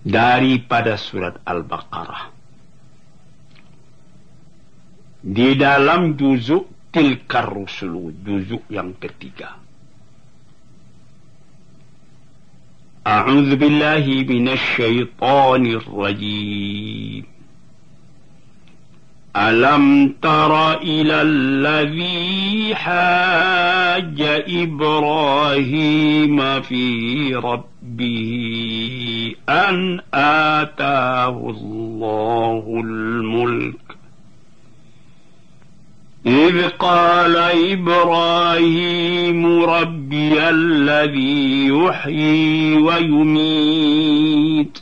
daripada surat Al-Baqarah. Di dalam juzuk Tilkar Rusulu, juzuk yang ketiga. A'udzu billahi minasy syaithanir rajim. Alam tara ilal ladzi hajja Ibrahim fi rabbih an ataahu Allahul mulk إذ قال إبراهيم ربي الذي يحيي ويميت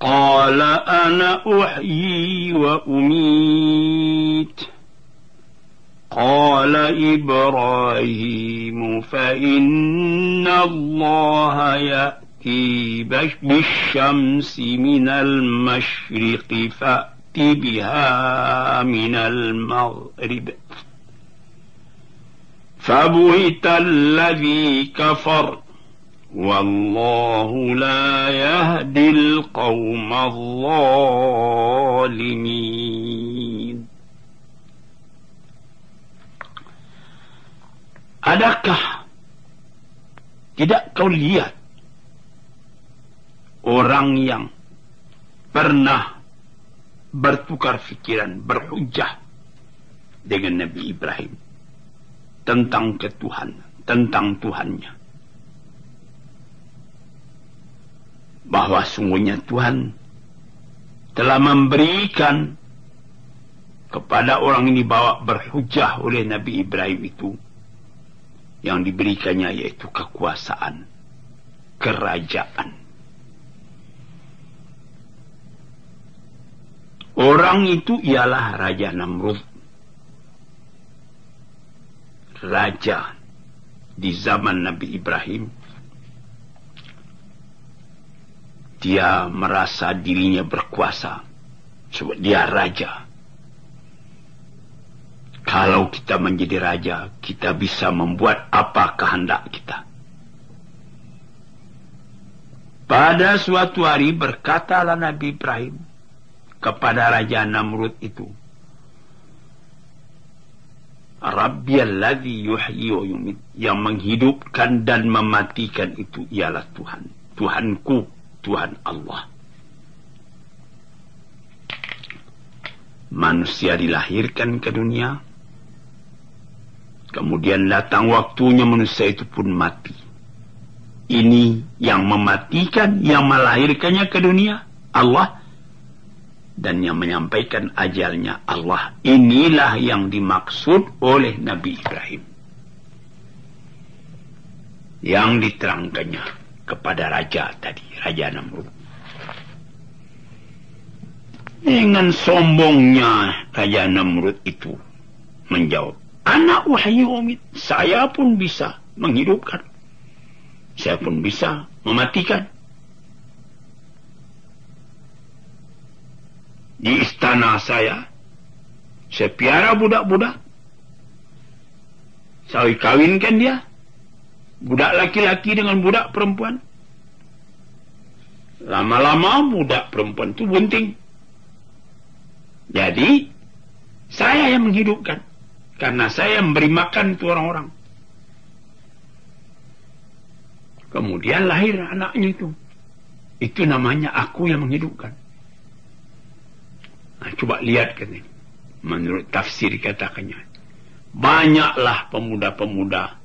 قال أنا أحيي وأميت قال إبراهيم فإن الله يأتي بالشمس من المشرق بها من المغرب فبهت الذي كفر والله لا يهدي القوم الظالمين. Adakah tidak kau lihat orang yang pernah bertukar fikiran, berhujjah dengan Nabi Ibrahim tentang ketuhanan, tentang Tuhannya, bahwa sungguhnya Tuhan telah memberikan kepada orang ini bawa berhujjah oleh Nabi Ibrahim itu, yang diberikannya yaitu kekuasaan, kerajaan. Orang itu ialah Raja Namrud. Raja di zaman Nabi Ibrahim. Dia merasa dirinya berkuasa sebab dia raja. Kalau kita menjadi raja, kita bisa membuat apa kehendak kita. Pada suatu hari berkatalah Nabi Ibrahim kepada Raja Namrud itu, Rabbiyalladzi yuhyi wa yumit, yang menghidupkan dan mematikan itu ialah Tuhan, Tuhanku, Tuhan Allah. Manusia dilahirkan ke dunia, kemudian datang waktunya manusia itu pun mati. Ini yang mematikan, yang melahirkannya ke dunia Allah, dan yang menyampaikan ajalnya Allah. Inilah yang dimaksud oleh Nabi Ibrahim, yang diterangkannya kepada raja tadi, Raja Namrud. Dengan sombongnya Raja Namrud itu menjawab, Ana uhyi wa umit, saya pun bisa menghidupkan, saya pun bisa mematikan. Di istana saya piara budak-budak. Saya kawinkan dia, budak laki-laki dengan budak perempuan. Lama-lama budak perempuan itu bunting. Jadi saya yang menghidupkan, karena saya memberi makan itu orang-orang. Kemudian lahir anaknya itu. Itu namanya aku yang menghidupkan. Nah, coba lihat kan ini. Menurut tafsir katakannya, banyaklah pemuda-pemuda,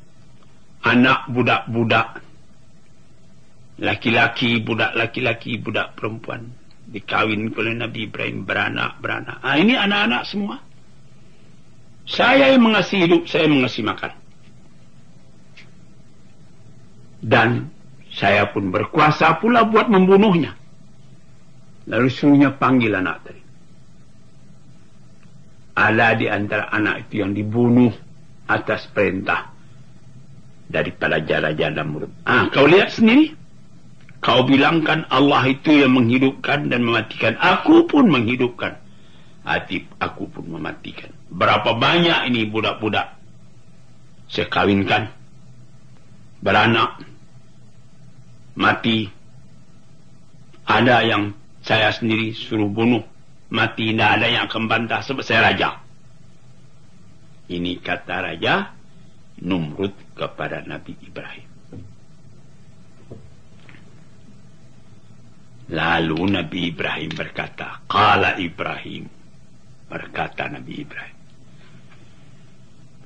anak budak-budak, laki-laki, budak laki-laki, budak perempuan, dikawin oleh Nabi Ibrahim, beranak-beranak. Ah, ini anak-anak semua. Saya yang mengasih hidup, saya mengasih makan. Dan saya pun berkuasa pula buat membunuhnya. Lalu suruhnya panggil anak tadi. Ada di antara anak itu yang dibunuh atas perintah daripada Raja Namrud. Ah, kau lihat sendiri. Kau bilangkan Allah itu yang menghidupkan dan mematikan. Aku pun menghidupkan. Aku pun mematikan. Berapa banyak ini budak-budak saya kawinkan, beranak, mati, Ada yang saya sendiri suruh bunuh, mati, tidak ada yang akan bantah sebab saya raja. Ini kata Raja Numrud kepada Nabi Ibrahim. Lalu Nabi Ibrahim berkata, Qala Ibrahim, berkata Nabi Ibrahim,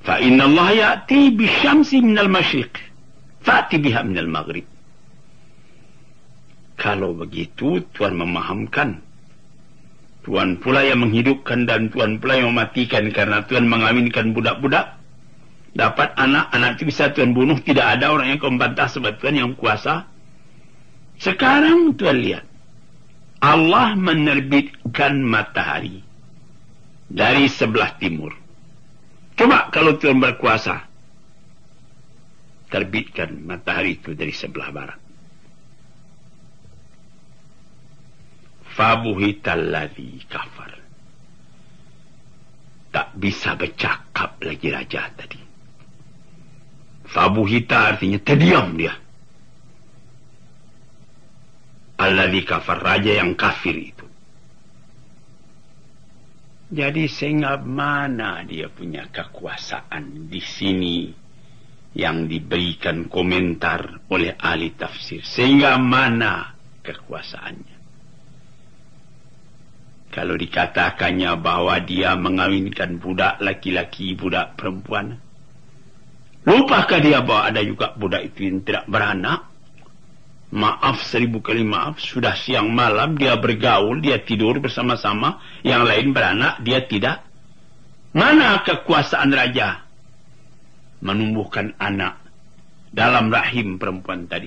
fa inna Allah ya'ti bisyamsi minal masyriq, fa'ti biha minal maghrib. Kalau begitu, Tuhan memahamkan. Tuhan pula yang menghidupkan dan Tuhan pula yang mematikan, karena Tuhan mengawinkan budak-budak. Dapat anak-anak itu bisa Tuhan bunuh. Tidak ada orang yang membantah sebab Tuhan yang kuasa. Sekarang Tuhan lihat. Allah menerbitkan matahari dari sebelah timur. Coba kalau Tuhan berkuasa, terbitkan matahari itu dari sebelah barat. Fabuhitalladzi kafar. Tak bisa bercakap lagi raja tadi. Fabuhita artinya terdiam dia. Alladzi kafar, raja yang kafir itu. Jadi sehingga mana dia punya kekuasaan di sini yang diberikan komentar oleh ahli tafsir. Sehingga mana kekuasaannya. Kalau dikatakannya bahwa dia mengawinkan budak laki-laki, budak perempuan. Lupakah dia bahwa ada juga budak itu yang tidak beranak? Maaf 1000 kali maaf, sudah siang malam dia bergaul, dia tidur bersama-sama, yang lain beranak, dia tidak. Mana kekuasaan raja menumbuhkan anak dalam rahim perempuan tadi?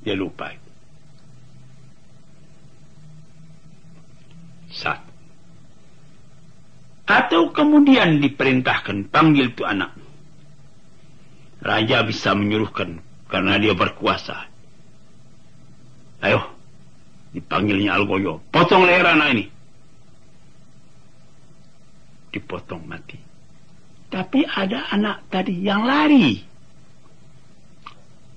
Dia lupa itu. Satu. Atau kemudian diperintahkan, panggil tu anak. Raja bisa menyuruhkan karena dia berkuasa. Ayo, dipanggilnya Algoyo, potong leher anak ini. Dipotong mati. Tapi ada anak tadi yang lari.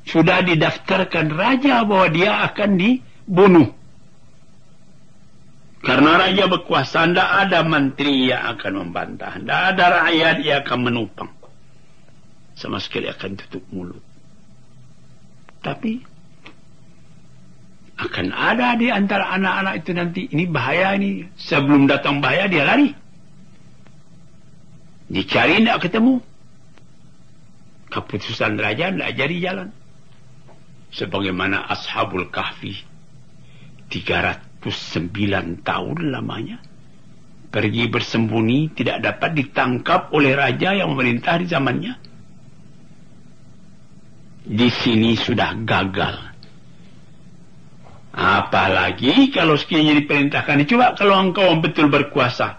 Sudah didaftarkan raja bahwa dia akan dibunuh. Karena raja berkuasa, tidak ada menteri yang akan membantah. Tidak ada rakyat yang akan menopang. Sama sekali akan tutup mulut. Tapi akan ada di antara anak-anak itu nanti, ini bahaya ini. Sebelum datang bahaya dia lari. Dicari tidak ketemu. Keputusan raja tidak jadi jalan. Sebagaimana Ashabul Kahfi 309 tahun lamanya pergi bersembunyi, tidak dapat ditangkap oleh raja yang memerintah di zamannya. Di sini sudah gagal. Apalagi kalau sekiranya diperintahkan, coba kalau engkau betul berkuasa,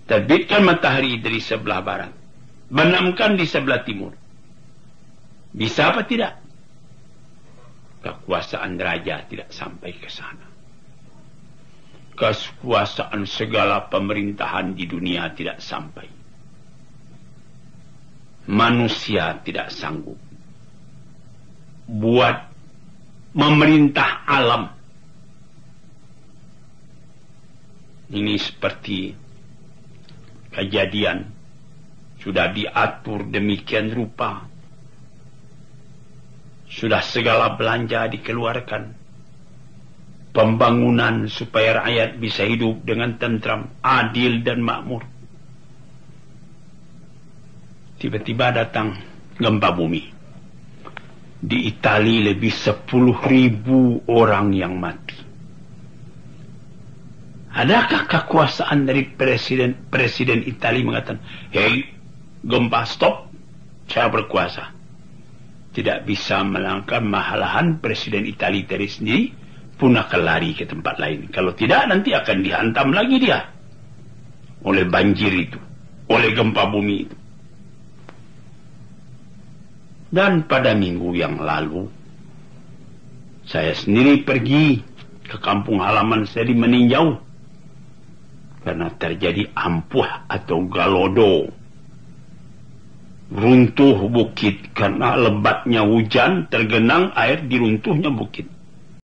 terbitkan matahari dari sebelah barat, benamkan di sebelah timur. Bisa apa tidak? Kekuasaan raja tidak sampai ke sana. Kekuasaan segala pemerintahan di dunia tidak sampai. Manusia tidak sanggup buat memerintah alam. Ini seperti kejadian sudah diatur demikian rupa. Sudah segala belanja dikeluarkan. Pembangunan supaya rakyat bisa hidup dengan tentram, adil dan makmur. Tiba-tiba datang gempa bumi. Di Italia lebih 10.000 orang yang mati. Adakah kekuasaan dari presiden Italia mengatakan, hei, gempa stop, saya berkuasa. Tidak bisa melangkah, malahan presiden Italia tadi sendiri pun akan lari ke tempat lain. Kalau tidak, nanti akan dihantam lagi dia oleh banjir itu, oleh gempa bumi itu. Dan pada minggu yang lalu, saya sendiri pergi ke kampung halaman saya di Meninjau. Karena terjadi ampuh atau galodo. runtuh bukit karena lebatnya hujan, tergenang air di runtuhnya bukit.